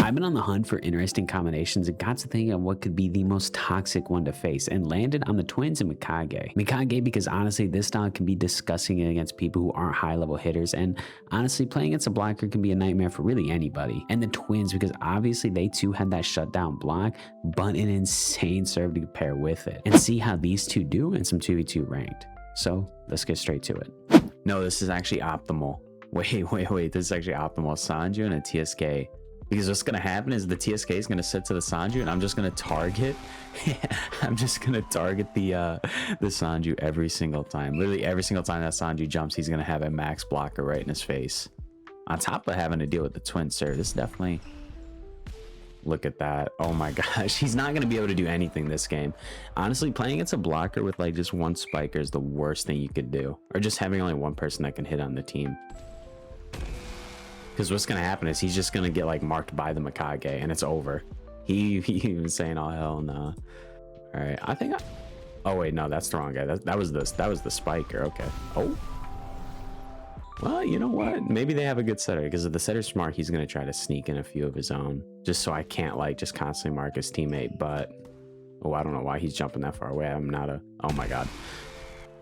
I've been on the hunt for interesting combinations and got to thinking of what could be the most toxic one to face and landed on the twins and Mikage. Mikage because honestly this style can be disgusting against people who aren't high level hitters, and honestly playing against a blocker can be a nightmare for really anybody. And the twins because obviously they too had that shutdown block but an insane serve to pair with it, and see how these two do in some 2v2 ranked. So let's get straight to it. No, this is actually optimal. Wait, this is actually optimal. Sanju and a TSK. Because what's gonna happen is the TSK is gonna sit to the Sanju, and I'm just gonna target. I'm just gonna target the Sanju every single time. Literally every single time that Sanju jumps, he's gonna have a max blocker right in his face. On top of having to deal with the twin serve, this definitely. Look at that! Oh my gosh, he's not gonna be able to do anything this game. Honestly, playing against a blocker with like just one spiker is the worst thing you could do, or just having only one person that can hit on the team. Because what's gonna happen is he's just gonna get like marked by the Mikage and it's over. He was saying, "Oh hell no!" All right, I think. Oh wait, no, that's the wrong guy. That was the spiker. Okay. Oh. Well, you know what? Maybe they have a good setter, because if the setter's smart, he's gonna try to sneak in a few of his own, just so I can't like just constantly mark his teammate. But oh, I don't know why he's jumping that far away. I'm not a. Oh my god.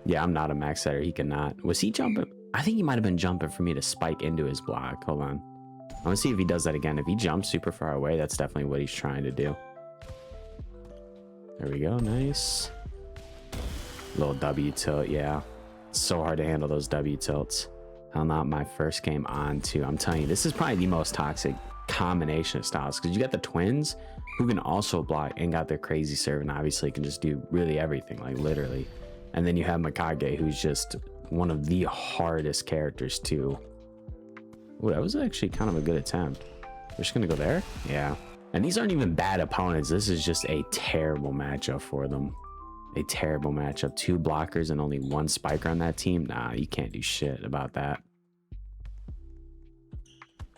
Yeah, I'm not a max setter. He cannot. Was he jumping? I think he might have been jumping for me to spike into his block. Hold on. I want to see if he does that again. If he jumps super far away, that's definitely what he's trying to do. There we go. Nice. Little W tilt. Yeah. It's so hard to handle those W tilts. Hell, not my first game on too. I'm telling you, this is probably the most toxic combination of styles, because you got the twins who can also block and got their crazy serve and obviously can just do really everything, like literally. And then you have Mikage, who's just one of the hardest characters too. Oh, that was actually kind of a good attempt. We're just gonna go there. Yeah. And these aren't even bad opponents. This is just a terrible matchup for them. A terrible matchup. 2 blockers and only 1 spiker on that team. Nah, you can't do shit about that.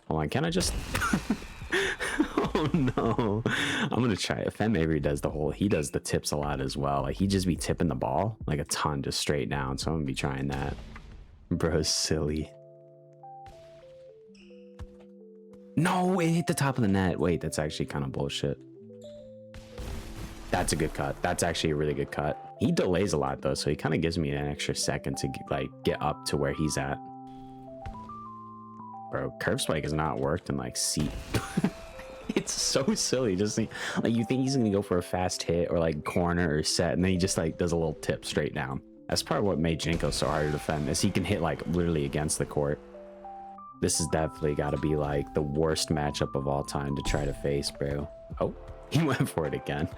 Hold on, can I just... Oh no. I'm gonna try it. Fem Avery does the whole, he does the tips a lot as well. Like he just be tipping the ball like a ton, just straight down. So I'm gonna be trying that. Bro's silly. No, it hit the top of the net. Wait, that's actually kind of bullshit. That's a good cut. That's actually a really good cut. He delays a lot though, so he kind of gives me an extra second to like get up to where he's at. Bro, curve spike has not worked in like seat. It's so silly. Just like you think he's gonna go for a fast hit or like corner or set, and then he just like does a little tip straight down. That's part of what made Jinko so hard to defend, is he can hit like literally against the court. This has definitely got to be like the worst matchup of all time to try to face, bro. Oh, he went for it again.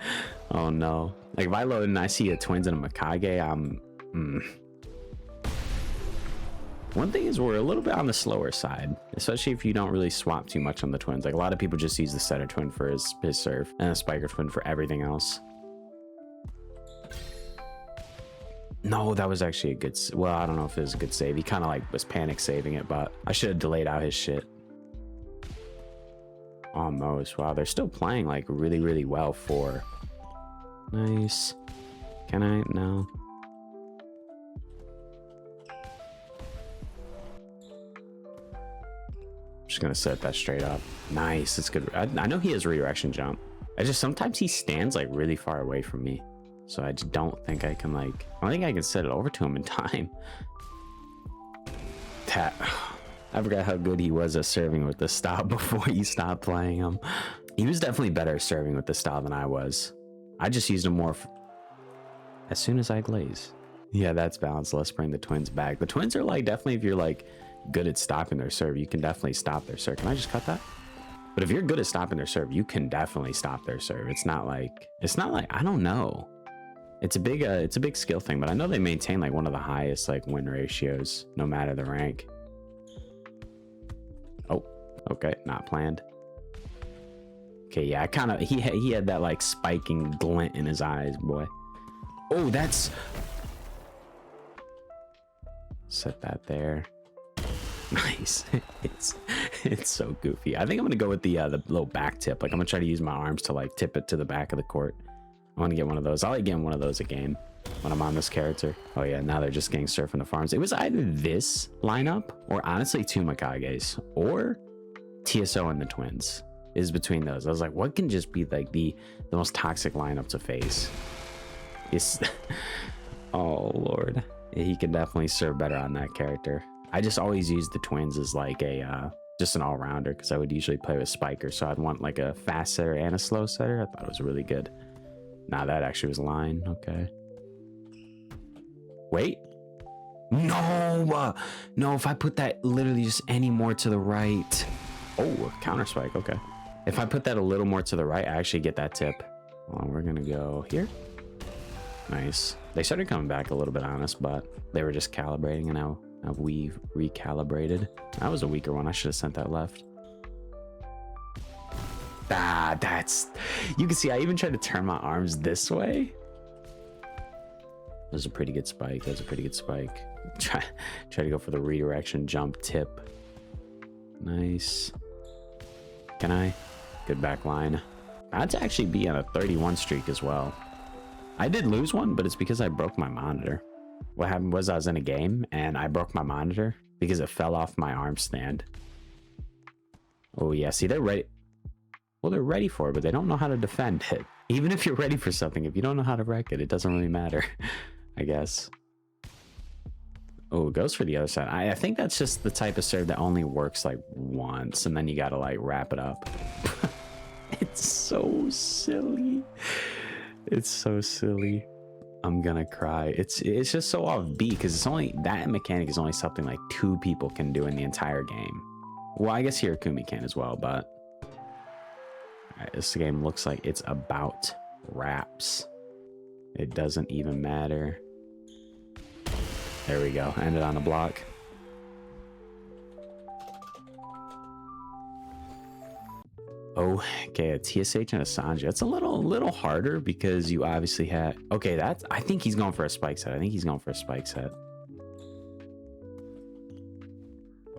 Oh no. Like if I load and I see a twins and a Mikage, I'm One thing is we're a little bit on the slower side, especially if you don't really swap too much on the twins. Like a lot of people just use the setter twin for his serve and a spiker twin for everything else. No, that was actually a good, well, I don't know if it was a good save. He kind of like was panic saving it, but I should have delayed out his shit. Almost. Wow, they're still playing like really, really well for. Nice. Can I? No. Just gonna set that straight up. Nice. It's good. I know he has redirection jump. I just sometimes he stands like really far away from me, so I just don't think I can like. I don't think I can set it over to him in time. That. I forgot how good he was at serving with the stop before you stopped playing him. He was definitely better at serving with the stop than I was. I just used him more as soon as I glaze. Yeah, that's balanced. Let's bring the twins back. The twins are like definitely, if you're like good at stopping their serve, you can definitely stop their serve. Can I just cut that? But if you're good at stopping their serve, you can definitely stop their serve. It's not like I don't know. It's a big skill thing, but I know they maintain like one of the highest like win ratios no matter the rank. Oh, okay, not planned. Okay, yeah, I kind of he had that like spiking glint in his eyes, boy. Oh, that's set that there. Nice. It's so goofy. I think I'm gonna go with the little back tip. Like I'm gonna try to use my arms to like tip it to the back of the court. I want to get one of those. I'll like get one of those a game when I'm on this character. Oh yeah, now they're just getting surfing the farms. It was either this lineup or honestly 2 Mikages or TSO and the twins. is between those. I was like, what can just be like the most toxic lineup to face? It's oh Lord, he can definitely serve better on that character. I just always use the twins as like a just an all-rounder, because I would usually play with spiker, so I'd want like a fast setter and a slow setter. I thought it was really good. Nah, that actually was a line. Okay, wait, no, no, if I put that literally just any more to the right. Oh, counter spike. Okay, if I put that a little more to the right, I actually get that tip. Well, we're gonna go here. Nice. They started coming back a little bit on us, but they were just calibrating, and now we've recalibrated. That was a weaker one. I should have sent that left. Ah, that's, you can see I even tried to turn my arms this way. That was a pretty good spike. That was a pretty good spike. Try to go for the redirection jump tip. Nice. Can I? Good back line. I'd actually be on a 31 streak as well. I did lose one, but it's because I broke my monitor. What happened was I was in a game and I broke my monitor because it fell off my arm stand. Oh yeah, see, they're ready. Well, they're ready for it, but they don't know how to defend it. Even if you're ready for something, if you don't know how to wreck it, it doesn't really matter, I guess. Oh, it goes for the other side. I think that's just the type of serve that only works like once, and then you gotta like wrap it up. It's so silly. It's so silly. I'm gonna cry. It's just so off beat, because it's only, that mechanic is only something like 2 people can do in the entire game. Well, I guess Hirakumi can as well, but alright, this game looks like it's about wraps. It doesn't even matter. There we go. Ended on a block. Oh, okay, a TSH and a Sanji. It's a little harder because you obviously had, okay, that's, I think he's going for a spike set. I think he's going for a spike set.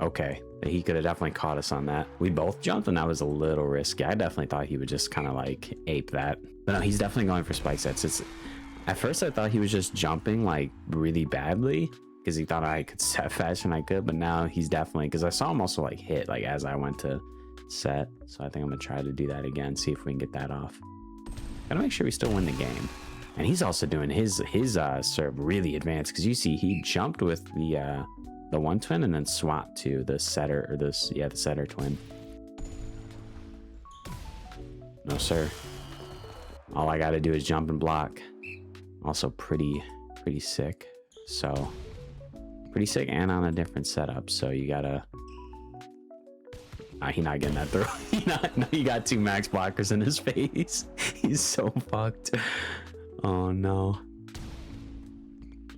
Okay, he could have definitely caught us on that. We both jumped and that was a little risky. I definitely thought he would just kind of like ape that. But no, he's definitely going for spike sets. It's, at first I thought he was just jumping like really badly because he thought I could set faster than I could, but now he's definitely, because I saw him also like hit like as I went to set, so I think I'm gonna try to do that again, see if we can get that off. Gotta make sure we still win the game. And he's also doing his serve really advanced, because you see he jumped with the one twin and then swapped to the setter, or this, yeah, the setter twin. No sir, all I gotta do is jump and block. Also pretty sick. So pretty sick and on a different setup, so you gotta, he's not getting that throw. He got 2 max blockers in his face. He's so fucked. Oh no.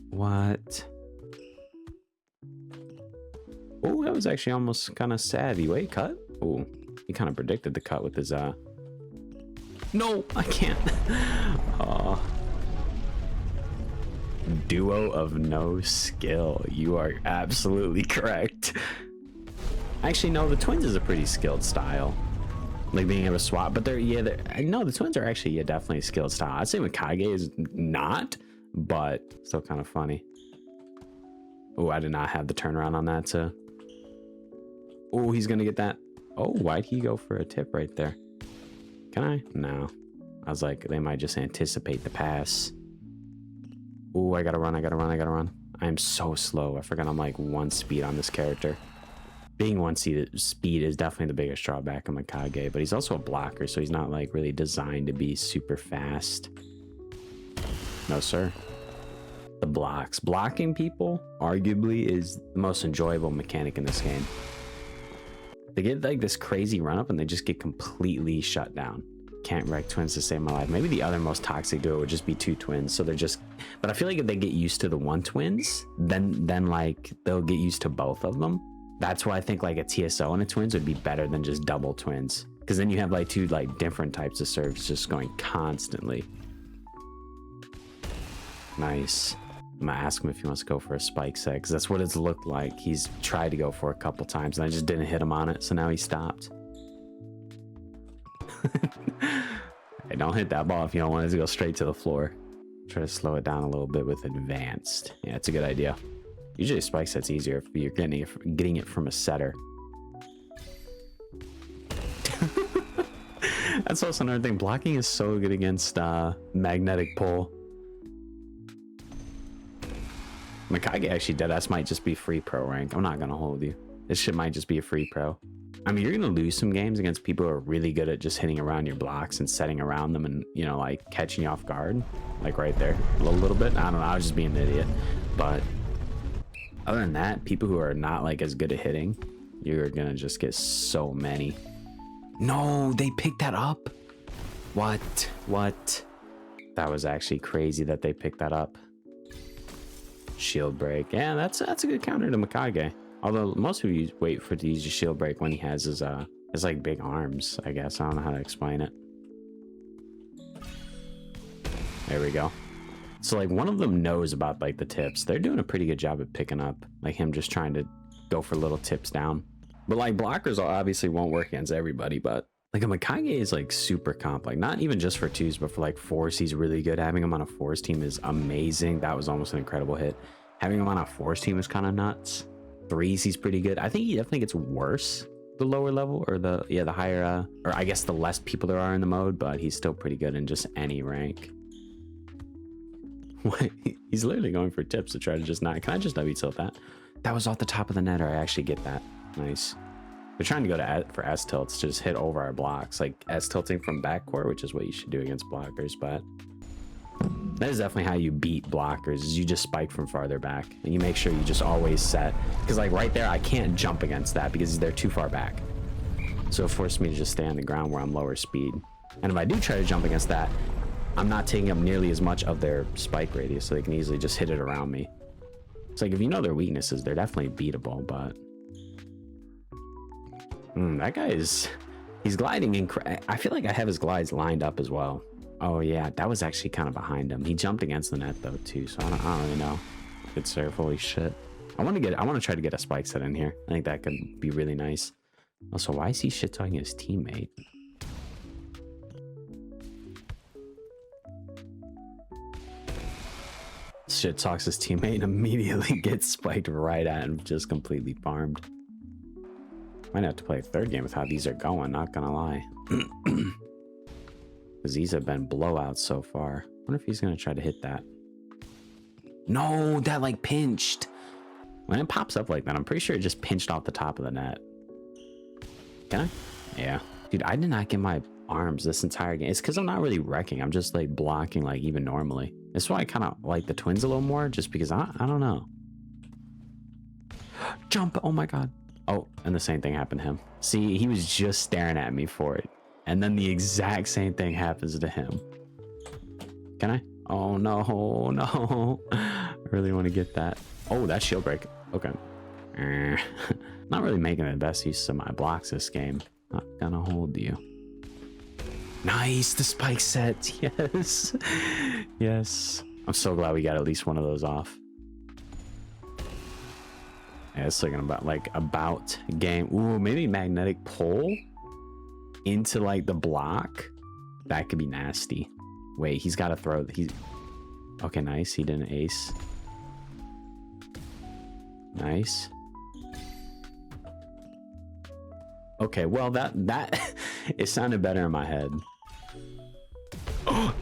What? Oh, that was actually almost kind of savvy. Wait, cut? Oh, he kind of predicted the cut with his no, I can't. Oh. Duo of no skill. You are absolutely correct. Actually, no, the twins is a pretty skilled style. Like being able to swap, but no, the twins are actually, yeah, definitely a skilled style. I'd say Mikage is not, but still kind of funny. Oh, I did not have the turnaround on that, so. Oh, he's gonna get that. Oh, why'd he go for a tip right there? Can I? No. I was like, they might just anticipate the pass. Oh, I gotta run. I am so slow. I forgot I'm like 1 speed on this character. Being 1 speed is definitely the biggest drawback of Mikage, but he's also a blocker, so he's not like really designed to be super fast. No sir. The blocks. Blocking people arguably is the most enjoyable mechanic in this game. They get like this crazy run up and they just get completely shut down. Can't wreck twins to save my life. Maybe the other most toxic duo would just be 2 twins, so they're just, but I feel like if they get used to the 1 twins, then like they'll get used to both of them. That's why I think like a TSO and a twins would be better than just double twins, because then you have like 2 like different types of serves just going constantly. Nice. I'm gonna ask him if he wants to go for a spike set, because that's what it's looked like. He's tried to go for a couple times and I just didn't hit him on it, so now he stopped. Hey, don't hit that ball if you don't want it to go straight to the floor. Try to slow it down a little bit with advanced. Yeah, it's a good idea. Usually a spike set's easier if you're getting it from a setter. That's also another thing. Blocking is so good against magnetic pull. Mikage actually deadass might just be free pro rank. I'm not gonna hold you. This shit might just be a free pro. I mean, you're gonna lose some games against people who are really good at just hitting around your blocks and setting around them and, you know, like catching you off guard. Like right there, a little bit. I don't know, I was just being an idiot. But other than that, people who are not like as good at hitting, you're gonna just get so many. No, they picked that up. What? That was actually crazy that they picked that up. Shield break. Yeah, that's a good counter to Mikage. Although most of you wait for to use your shield break when he has his like big arms, I guess. I don't know how to explain it. There we go. So like one of them knows about like the tips. They're doing a pretty good job at picking up, like him just trying to go for little tips down. But like blockers obviously won't work against everybody, but like a Mikage is like super comp, like not even just for twos, but for like fours, he's really good. Having him on a fours team is amazing. That was almost an incredible hit. Having him on a fours team is kind of nuts. Threes, he's pretty good. I think he definitely gets worse the lower level, or the higher, or I guess the less people there are in the mode, but he's still pretty good in just any rank. He's literally going for tips to try to just not. Can I just W tilt that? That was off the top of the net, or I actually get that. Nice. We're trying to go to for S tilts to just hit over our blocks, like S tilting from backcourt, which is what you should do against blockers. But that is definitely how you beat blockers, is you just spike from farther back and you make sure you just always set, because like right there I can't jump against that because they're too far back, so it forced me to just stay on the ground where I'm lower speed. And if I do try to jump against that, I'm not taking up nearly as much of their spike radius, so they can easily just hit it around me. It's like if you know their weaknesses, they're definitely beatable. But that guy he's gliding I feel like I have his glides lined up as well. Oh yeah, that was actually kind of behind him. He jumped against the net though too, so I don't really know. Good serve, holy shit. I want to try to get a spike set in here. I think that could be really nice. Also, why is he shit talking his teammate? Shit talks his teammate and immediately gets spiked right at him, just completely farmed. Might have to play a third game with how these are going, not gonna lie. Because these have been blowouts so far. I wonder if he's gonna try to hit that. No, that like pinched. When it pops up like that, I'm pretty sure it just pinched off the top of the net. Can I? Yeah. Dude, I did not get my arms this entire game. It's because I'm not really wrecking. I'm just like blocking like even normally. That's why I kind of like the twins a little more, just because I don't know. Jump. Oh my god. Oh, and the same thing happened to him. See, he was just staring at me for it, and then the exact same thing happens to him. Can I? Oh no, no. I really want to get that. Oh, that's shield break. Okay. Not really making the best use of my blocks this game. Not gonna hold you. Nice, the spike set. Yes. Yes. I'm so glad we got at least one of those off. Yeah, it's looking about game. Ooh, maybe magnetic pull into like the block. That could be nasty. Wait, he's got to throw. Okay, nice. He didn't ace. Nice. Okay, well that it sounded better in my head. Oh,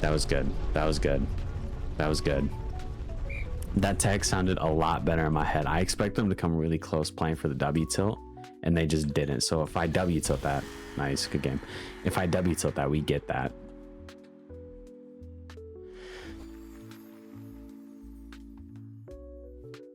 that was good. That was good. That was good. That tag sounded a lot better in my head. I expect them to come really close playing for the W tilt, and they just didn't. So if I W tilt that, nice, good game. If I W tilt that, we get that.